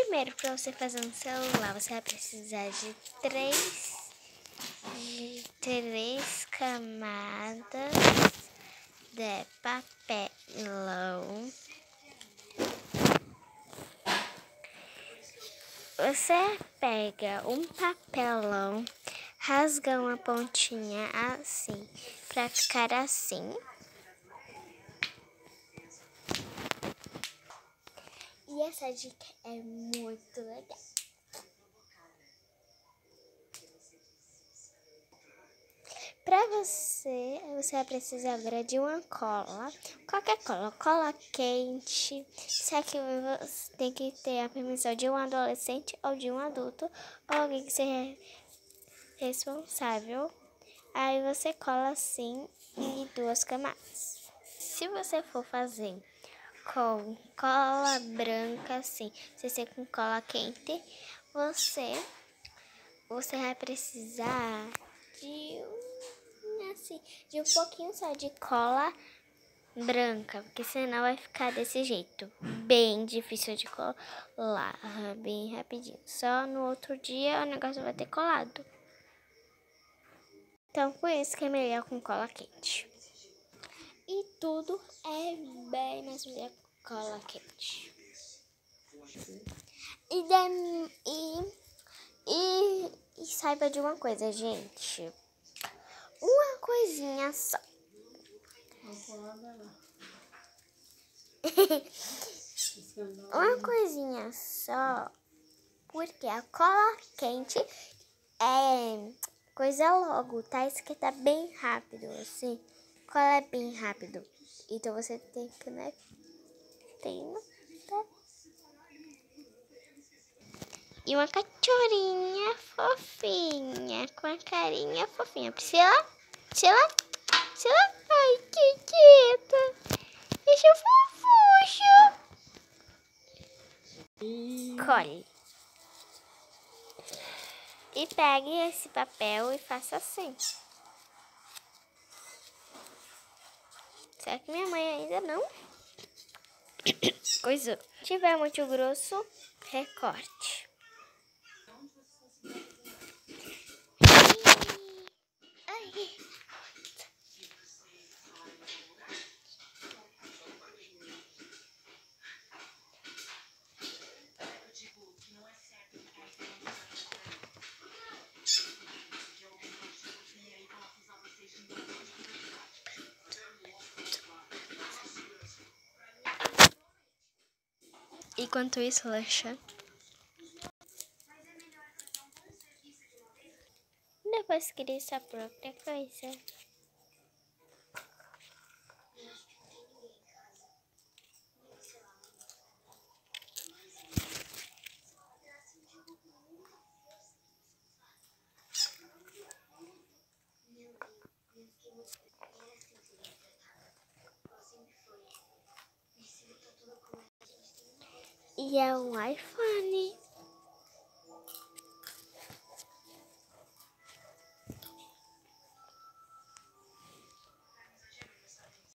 Primeiro, para você fazer um celular, você vai precisar de três camadas de papelão. Você pega um papelão, rasga uma pontinha assim, para ficar assim. E essa dica é muito legal. Para você vai precisar agora de uma cola, qualquer cola quente. Isso aqui você tem que ter a permissão de um adolescente ou de um adulto, ou alguém que seja responsável. Aí você cola assim em 2 camadas. Se você for fazer com cola branca assim, se você com cola quente, você vai precisar de um pouquinho só de cola branca, porque senão vai ficar desse jeito, bem difícil de colar, bem rapidinho. Só no outro dia o negócio vai ter colado. Então, por isso que é melhor com cola quente. E tudo é bem mais melhor com cola quente. E saiba de uma coisa, gente. Uma coisinha só. Uma coisinha só. Porque a cola quente é coisa logo, tá? Esquenta bem rápido, assim. Cola é bem rápido. Então você tem que, né? Tá? E uma cachorrinha fofinha, com a carinha fofinha. Priscila? Ai, que quieta. Deixa fofucho. Colhe. E pegue esse papel e faça assim. Será que minha mãe ainda não? Coisa. Se tiver muito grosso, recorte. Ai. Enquanto isso, lancha. Depois cria sua própria coisa. E é um iPhone.